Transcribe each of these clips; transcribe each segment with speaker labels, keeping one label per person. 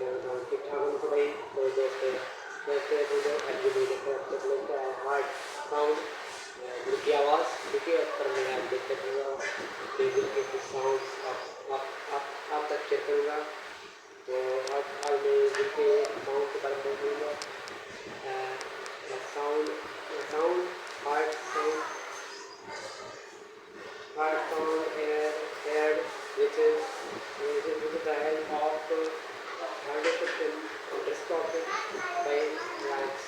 Speaker 1: ठीक ठाक उनको भाई तो दोस्त जैसे लगता है हार्ट साउंड दिल की आवाज़ ठीक है पर मैं आज देखते रहूँगा कि दिल के कुछ साउंड आप तक शेयर करूँगा तो आज मैं दिल के साउंड के बारे में बोलूँगा sound sound heart sound air which is the help of artificial distorted by lights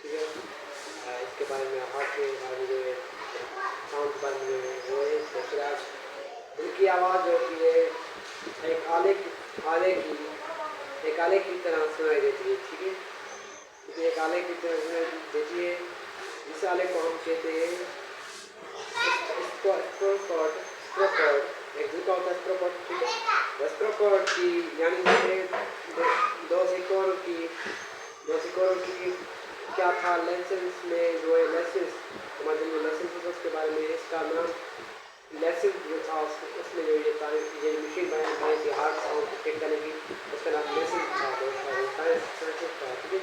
Speaker 1: ठीक है इसके बारे में हार्ट के बारे में जो है साउंड के बारे में वो है तो आज दिल की आवाज़ जो होती है एक आले की तरह सुनाई देती है ठीक है क्योंकि एक आले की तरह सुनाई देती है इस आले को हम कहते हैं स्ट्रोकॉर्ड एक दूसरा होता है स्ट्रोकॉर्ड ठीक है स्ट्रोकॉर्ड की यानी दो सिकोर की क्या था लेसेंस में जो है लेसेंस हमारे जो लेसेंस है उसके बारे में इसका नाम लेसेंस जो था उसमें जो ये मशीन बनाई थी हार्ट साउंड चेक करने की उसका नाम लेसेंस था साइंस था ठीक है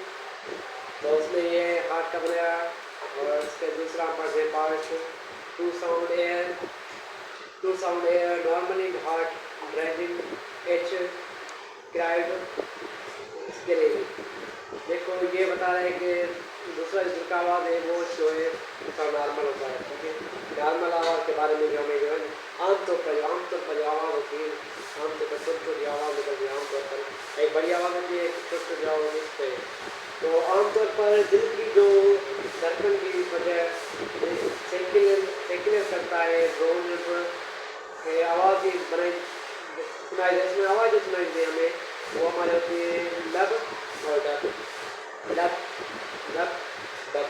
Speaker 1: तो उसने ये हार्ट का बनाया और इसका दूसरा पार्ट है part two sound air normally heart driving H cried इसके लिए देखो ये बता रहे हैं कि दूसरा जिसका आवाज़ है वो जो है उसका नॉर्मल होता है ठीक है नॉर्मल आवाज़ के बारे में जो हमें जो है आमतौर पर जो आवाज़ होती है आमतौर पर छोटी छोटी आवाज़ निकलती है आमतौर पर एक बड़ी आवाज़ होती है एक छोटी छोटी आवाज़ होती है तो आमतौर पर दिल की जो धड़कन की वजह सेकिलर करता है रोज आवाज़ बनाई सुनाई दे इसमें आवाज़ जो सुनाई दे हमें वो हमारे होती है लब और डब लब लब डब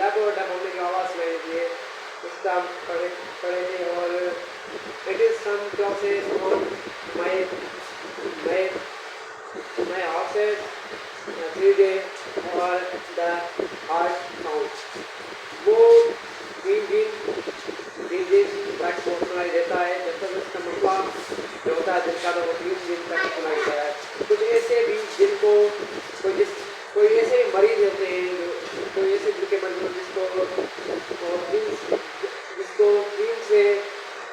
Speaker 1: लब और डब होने की आवाज़ सुनाई देती है उसका हम पढ़े थे और it is some classes on my houses 3 day और द हार्ट साउंड वो तक सुनाई देता है जब तक उसका मसला जो होता है जिसका तो वो 3 दिन तक सुनाई देता है कुछ ऐसे भी जिनको कोई ऐसे मरीज होते हैं कोई ऐसे दिल के मरीज जिसको 3 से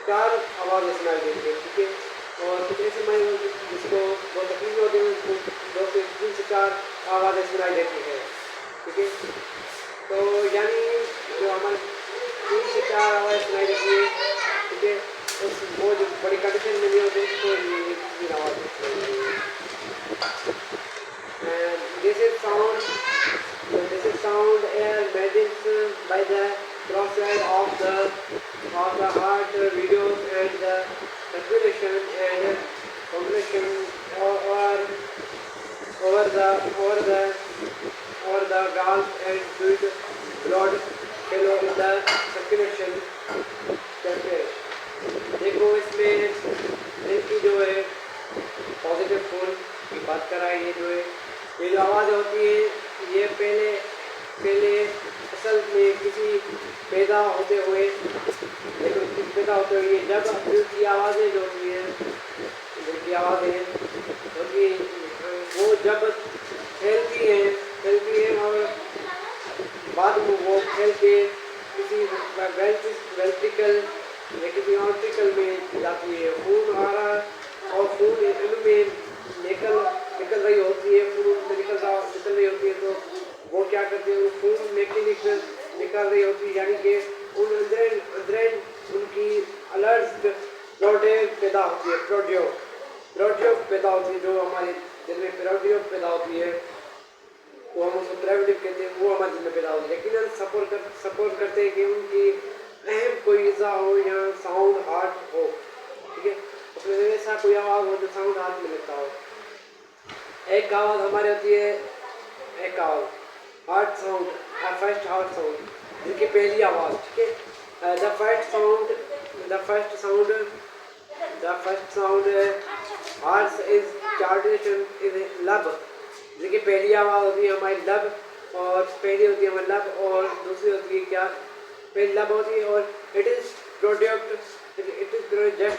Speaker 1: 4 आवाज़ें सुनाई देती है ठीक है और कुछ ऐसे मरीज जिसको बहुत तकलीफ होती है उसको 2 से 3 से 4 आवाज़ें सुनाई देती है ठीक है तो यानी जो हमारे 3 से 4 आवाज़ें सुनाई देती है ठीक है उस वो जो बड़ी कंडीशन में नहीं होती उसको ये आवाज़ सुनाई this is sound air measured by the cross-side of the heart videos and the circulation and compression over the valve and fluid blood flow in the circulation देखो इसमें दिल की जो है पॉजिटिव फोन की बात कर रहा है ये जो है ये जो आवाज़ होती है ये पहले असल में किसी पैदा होते हुए जब दिल की आवाज़ें जो होती हैं दिल की आवाज़ें होती वो जब फैलती हैं और बाद में वो फैल के किसी वेंट्रिकल या किसी आर्टिकल में जाती है खून आ रहा है और खून इनमें निकल रही होती है खून में निकल रही होती है तो वो क्या करते हैं खून मैकेनिकल निकल रही होती है यानी कि उन अंदर उनकी अलर्ट प्रोड्यूस पैदा होती है प्रोड्यूस पैदा होती है जो हमारे दिल में प्रोड्यूस पैदा होती है तो हम उसको प्रेवेटिव कहते हैं वो हमारे दिल में पैदा होती है लेकिन हम सपोर्ट करते हैं कि उनकी अहम कोई इज़ा हो या साउंड हार्ट हो ठीक है उसमें ऐसा कोई आवाज़ हो जो साउंड हार्ट में लगता हो एक आवाज़ हमारी होती है एक आवाज़ heart sound first heart sound जिनकी पहली आवाज़ ठीक है the first sound heart is चार्टेशन इज लब जिनकी पहली आवाज़ होती है हमारी लब और पहली होती है हमारी लब और दूसरी होती है क्या पहली लब होती है और it is just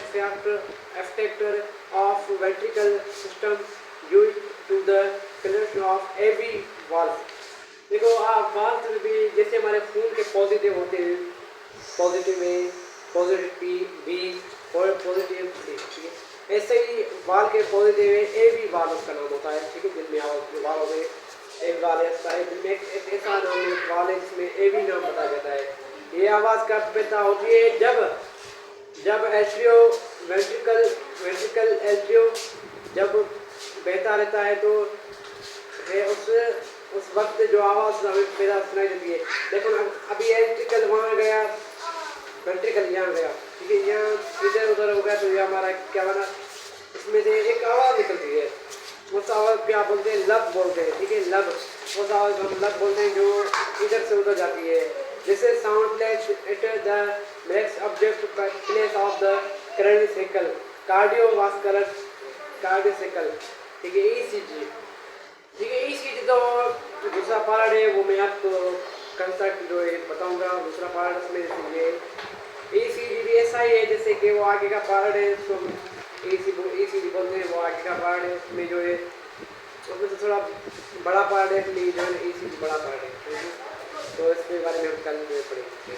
Speaker 1: factor of ventricle system use the conduction of every valve. देखो आप वाल्व में भी जैसे हमारे खून के पॉजिटिव होते हैं, पॉजिटिव ए, पॉजिटिव पी, बी और पॉजिटिव सी, ठीक है। ऐसे ही वाल के पॉजिटिव है, ए बी वाल उसका नाम होता है, ठीक है। दिल में वाल हो गए, एक वाल ऐसा है, दिल में एक ऐसा नाम है वाल है जिसमें ए बी नाम बताया जाता है। ये आवाज़ कब पैदा होती है? जब एट्रियो वेंट्रिकल एट्रियो जब बहता रहता है तो उस वक्त जो आवाज़ हमें पैदा सुनाई देती है। देखो अभी एंट्रिकल वहाँ गया, वेंट्रिकल यहाँ गया, ठीक है। यहाँ इधर उधर हो गया तो ये हमारा क्या बना, इसमें से एक आवाज़ निकलती है, उस आवाज़ क्या बोलते हैं? लब बोलते हैं, ठीक है। लब, उस आवाज़ को हम लब बोलते हैं जो इधर से उधर जाती है। जैसे sound less it the next object place of the कार्डियोसेकल कार्डियोवास्कुलर कार्डियोसेकल, ठीक है। ईसीजी, ठीक है। ईसीजी तो दूसरा पार्ट है, वो मैं आपको कंसेप्ट जो है बताऊंगा। दूसरा पार्ट इसमें ये ईसीजी भी ऐसा ही है जैसे कि वो आगे का पार्ट है, उसको ईसीजी बोलते हैं, वो आगे का पार्ट है। उसमें जो है उसमें से थोड़ा बड़ा पार्ट है, इसलिए जो है ईसीजी बड़ा पार्ट है, तो इसके बारे में हम कल पढ़ेंगे।